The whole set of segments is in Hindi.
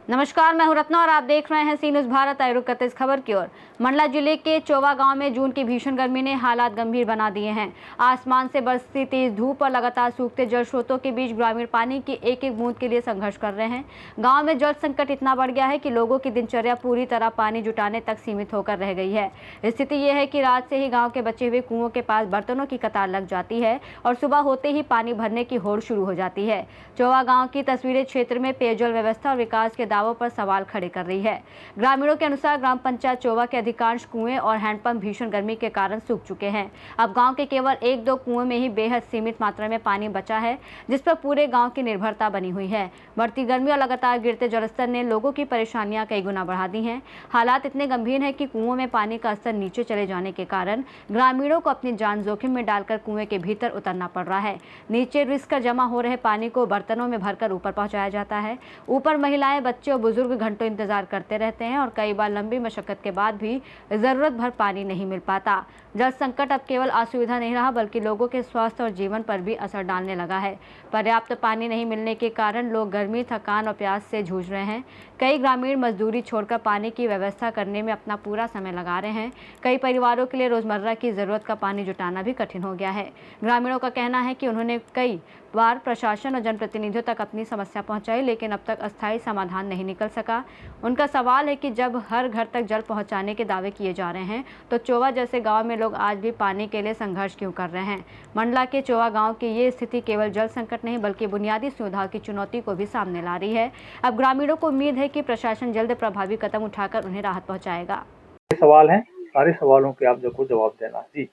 नमस्कार, मैं हूं रत्ना और आप देख रहे हैं सी न्यूज़ भारत। आए रुक करते इस खबर की ओर। मंडला जिले के चोवा गांव में जून की भीषण गर्मी ने हालात गंभीर बना दिए हैं। आसमान से बरसती तेज धूप और लगातार सूखते जल स्रोतों के बीच ग्रामीण पानी की एक एक बूंद के लिए संघर्ष कर रहे हैं। गांव में जल संकट इतना बढ़ गया है कि लोगों की दिनचर्या पूरी तरह पानी जुटाने तक सीमित होकर रह गई है। स्थिति यह है कि रात से ही गाँव के बचे हुए कुओं के पास बर्तनों की कतार लग जाती है और सुबह होते ही पानी भरने की होड़ शुरू हो जाती है। चोवा गाँव की तस्वीरें क्षेत्र में पेयजल व्यवस्था और विकास के दावों पर सवाल खड़े कर रही है। ग्रामीणों के अनुसार ग्राम पंचायत चोवा के अधिकांश कुएं और हैंडपंप भीषण गर्मी के कारण सूख चुके हैं। अब गांव के केवल 1-2 कुओं में ही बेहद सीमित मात्रा में पानी बचा है, जिस पर पूरे गांव की निर्भरता बनी हुई है। बढ़ती गर्मी और लगातार गिरते जलस्तर ने लोगों की परेशानियां कई गुना बढ़ा दी हैं। हालात इतने गंभीर हैं कि कुओं में पानी का स्तर नीचे चले जाने के कारण ग्रामीणों को अपनी जान जोखिम में डालकर कुएं के भीतर उतरना पड़ रहा है। नीचे रिस्क कर जमा हो रहे पानी को बर्तनों में भरकर ऊपर पहुंचाया जाता है। ऊपर महिलाएं, बच्चे और बुजुर्ग घंटों इंतजार करते रहते हैं और कई बार लंबी मशक्कत के बाद भी जरूरत भर पानी नहीं मिल पाता। जल संकट अब केवल असुविधा नहीं रहा, बल्कि लोगों के स्वास्थ्य और जीवन पर भी असर डालने लगा है। पर्याप्त पानी नहीं मिलने के कारण लोग गर्मी, थकान और प्यास से जूझ रहे हैं। कई ग्रामीण मजदूरी छोड़कर पानी की व्यवस्था करने में अपना पूरा समय लगा रहे हैं। कई परिवारों के लिए रोजमर्रा की जरूरत का पानी जुटाना भी कठिन हो गया है। ग्रामीणों का कहना है कि उन्होंने कई बार प्रशासन और जनप्रतिनिधियों तक अपनी समस्या पहुंचाई, लेकिन अब तक अस्थायी समाधान नहीं निकल सका। उनका सवाल है कि जब हर घर तक जल पहुंचाने के दावे किए जा रहे हैं, तो चोवा जैसे गांव में लोग आज भी पानी के लिए संघर्ष क्यों कर रहे हैं। मंडला के चोवा गांव की ये स्थिति केवल जल संकट नहीं, बल्कि बुनियादी सुविधाओं की चुनौती को भी सामने ला रही है। अब ग्रामीणों को उम्मीद है कि प्रशासन जल्द प्रभावी कदम उठाकर उन्हें राहत पहुँचाएगा। सवाल हैं, सारे सवालों के आप जरूर जवाब देना। जी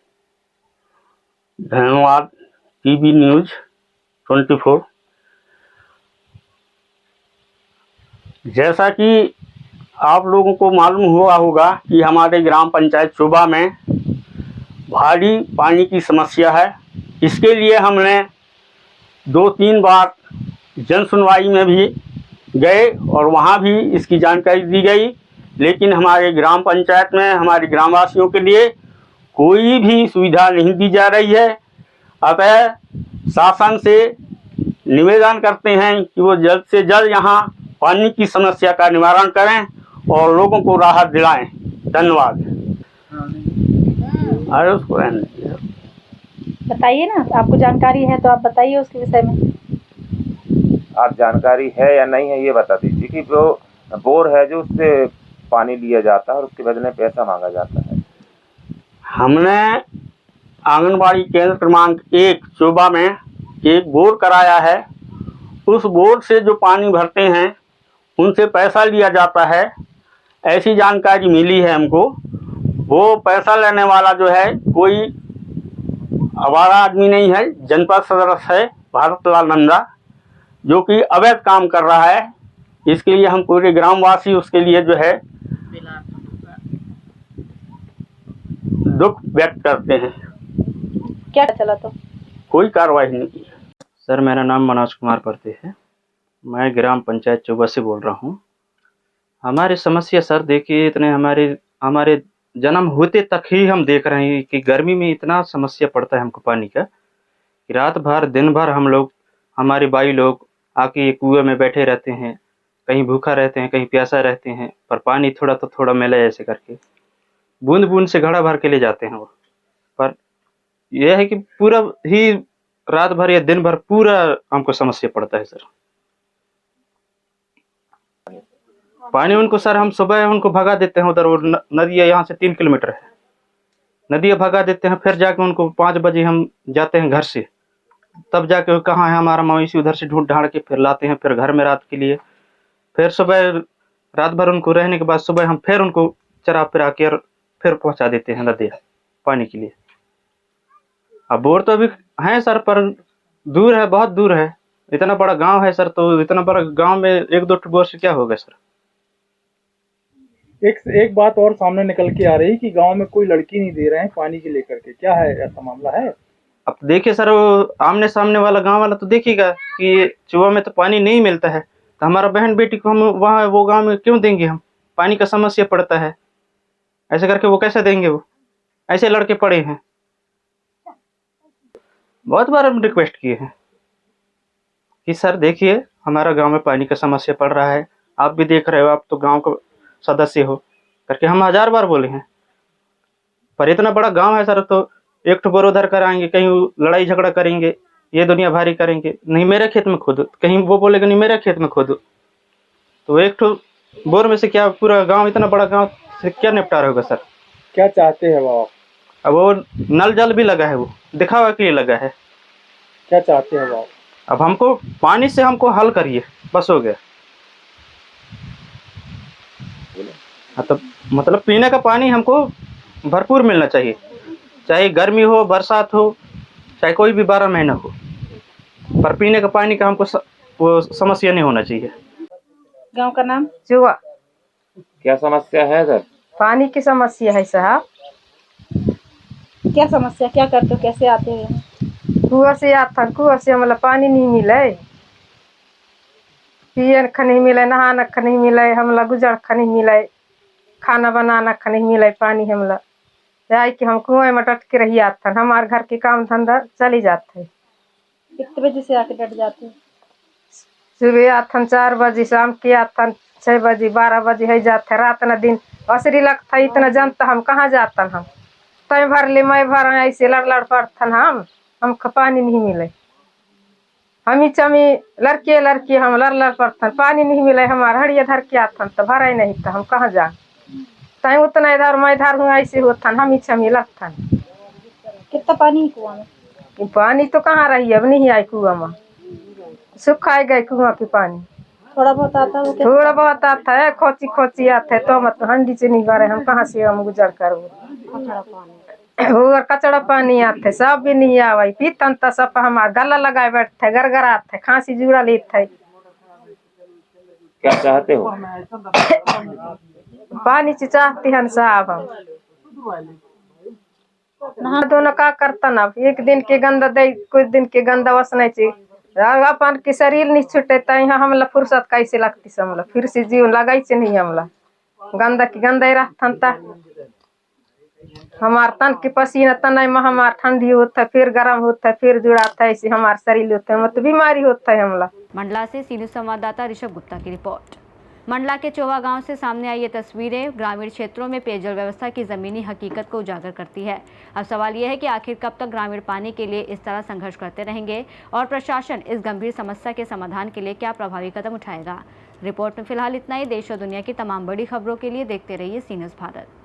धन्यवाद। TV news 24। जैसा कि आप लोगों को मालूम हुआ होगा कि हमारे ग्राम पंचायत चोबा में भारी पानी की समस्या है। इसके लिए हमने 2-3 बार जन सुनवाई में भी गए और वहाँ भी इसकी जानकारी दी गई, लेकिन हमारे ग्राम पंचायत में हमारे ग्रामवासियों के लिए कोई भी सुविधा नहीं दी जा रही है। अतः शासन से निवेदन करते हैं कि वो जल्द से जल्द यहाँ पानी की समस्या का निवारण करें और लोगों को राहत दिलाएं। धन्यवाद। अरे उसको रहने दीजिए। बताइए ना, आपको जानकारी है तो आप बताइए उसके विषय में। आप जानकारी है या नहीं है ये बता दीजिए कि जो बोर है जो उससे पानी लिया जाता है और उसके बदले पैसा मांगा जाता है। हमने आंगनबाड़ी केंद्र क्रमांक 1 चोबा में एक बोर कराया है। उस बोर से जो पानी भरते हैं उनसे पैसा लिया जाता है, ऐसी जानकारी मिली है हमको। वो पैसा लेने वाला जो है कोई आवारा आदमी नहीं है, जनपद सदस्य है भारत लाल नंदा, जो कि अवैध काम कर रहा है। इसके लिए हम पूरे ग्रामवासी उसके लिए जो है दुख व्यक्त करते हैं। क्या चला तो कोई कार्रवाई नहीं की। सर, मेरा नाम मनोज कुमार परते है। मैं ग्राम पंचायत चोबा से बोल रहा हूँ। हमारी समस्या सर देखिए, इतने हमारे जन्म होते तक ही हम देख रहे हैं कि गर्मी में इतना समस्या पड़ता है हमको पानी का कि रात भर दिन भर हम लोग, हमारे भाई लोग आके कुएं में बैठे रहते हैं, कहीं भूखा रहते हैं, कहीं प्यासा रहते हैं, पर पानी थोड़ा तो थोड़ा मिले ऐसे करके बूंद बूंद से घड़ा भर के ले जाते हैं वो। पर यह है कि पूरा ही रात भर या दिन भर पूरा हमको समस्या पड़ता है सर। पानी उनको सर हम सुबह उनको भगा देते हैं उधर, वो नदी है यहाँ से 3 किलोमीटर है, नदी भगा देते हैं। फिर जाके उनको 5 बजे हम जाते हैं घर से, तब जाके कहाँ है हमारा मवेशी, उधर से ढूंढ ढांड के फिर लाते हैं फिर घर में रात के लिए। फिर सुबह रात भर उनको रहने के बाद सुबह हम फिर उनको चरा फिरा के फिर पहुंचा देते हैं नदी पानी के लिए। अब बोर तो अभी हैं सर, पर दूर है, बहुत दूर है। इतना बड़ा गांव है सर, तो इतना बड़ा गांव में 1-2 बोर से क्या होगा सर। एक बात और सामने निकल के आ रही कि गांव में कोई लड़की नहीं दे रहे हैं पानी के लेकर के, क्या है ऐसा मामला है? अब देखिए सर, वो आमने सामने वाला गांव वाला तो देखिएगा कि चुआ में तो पानी नहीं मिलता है, तो हमारा बहन बेटी को हम वहाँ वो गांव में क्यों देंगे हम? पानी का समस्या पड़ता है, ऐसे करके वो कैसे देंगे? वो ऐसे लड़के पड़े हैं। बहुत बार हम रिक्वेस्ट किए हैं कि सर देखिए हमारा गांव में पानी का समस्या पड़ रहा है, आप भी देख रहे हो, आप तो गांव का सदस्य हो करके हम 1000 बार बोले हैं। पर इतना बड़ा गांव है सर, तो एक ठो बोर उधर कराएंगे, कहीं लड़ाई झगड़ा करेंगे, ये दुनिया भारी करेंगे, नहीं मेरे खेत में खोदो, कहीं वो बोलेगा नहीं मेरे खेत में खोदो। तो एक ठो बोर में से क्या पूरा गांव, इतना बड़ा गांव से क्या निपटारा होगा सर। क्या चाहते हैं वो आप? अब वो नल जल भी लगा है, वो दिखावा के लिए लगा है। क्या चाहते हैं वो आप? अब हमको पानी से हमको हल करिए, बस हो गया। हाँ, तो मतलब पीने का पानी हमको भरपूर मिलना चाहिए, चाहे गर्मी हो, बरसात हो, चाहे कोई भी 12 महीना हो, पर पीने का पानी का हमको वो समस्या नहीं होना चाहिए। गांव का नाम? चुवा। क्या समस्या है इधर? पानी की समस्या है साहब। क्या समस्या, क्या करते हो, कैसे आते हो यहाँ? कुआं से आता, कुआं से मतलब पानी नहीं मिले, पिए का नहीं मिले, नहाना का नहीं मिले, हमला गुजर का नहीं मिले, खाना बनाना का नहीं मिले पानी हमला। जाए कि हम कुएं में डट के रही आता, हमारे घर के काम धंधा चली जाते। कितने बजे से आके डट जाते हो? सुबह आथन 4 बजे, शाम के आथन 6 बजे, 12 बजे है जाते, रात न दिन असरी लगता, इतना जनता हम कहाँ जातन, हम तय भर ले मैं भर, ऐसे लड़ लड़ पड़थन हमको पानी नहीं मिले। हमी चमी लड़के हम लड़ लड़ पड़थन, पानी नहीं मिले, हमारे हड़िया धर के आथन तो भरे नहीं, तो हम कहाँ जा, तय उतना इधर मैं इधर हूँ, ऐसे होथन हमी चमी लगथन। कितना पानी है कुआं में? पानी तो कहाँ रही, अब नहीं आई कुआं में, सुखाए गए कुआं के पानी। थोड़ा बहुत आता है? थोड़ा बहुत आता है, खोची खोची आता है, तो मत हंडी से नहीं भरे, हम कहाँ से हम गुजर करो। और कचड़ा पानी आते, सब भी नहीं आवे, पीतन तो सब हमारा गला लगाए बैठते, गरगराते, खांसी जुड़ा लेते। क्या चाहते हो? पानी से चाहते हैं साहब हम। नहा दोनों का करता ना, एक दिन के गंदा दे, कुछ दिन के गंदा वसने चाहिए, अपन के शरीर नहीं छूटे, तो यहाँ हमला फुर्सत कैसे लगती से, हमला फिर से जीवन लगाई से नहीं, हमला गंदा की गंदा ही रहता, हमार तन के पसीना तन में हमार ठंडी होता है, फिर गर्म होता है, फिर जुड़ाता है, ऐसे हमार शरीर होता है, मतलब बीमारी होता है हमला। मंडला से सी न्यूज़ संवाददाता ऋषभ गुप्ता की रिपोर्ट। मंडला के चोवा गांव से सामने आई ये तस्वीरें ग्रामीण क्षेत्रों में पेयजल व्यवस्था की जमीनी हकीकत को उजागर करती है। अब सवाल यह है कि आखिर कब तक ग्रामीण पानी के लिए इस तरह संघर्ष करते रहेंगे और प्रशासन इस गंभीर समस्या के समाधान के लिए क्या प्रभावी कदम उठाएगा। रिपोर्ट में फिलहाल इतना ही। देश और दुनिया की तमाम बड़ी खबरों के लिए देखते रहिए सी न्यूज़ भारत।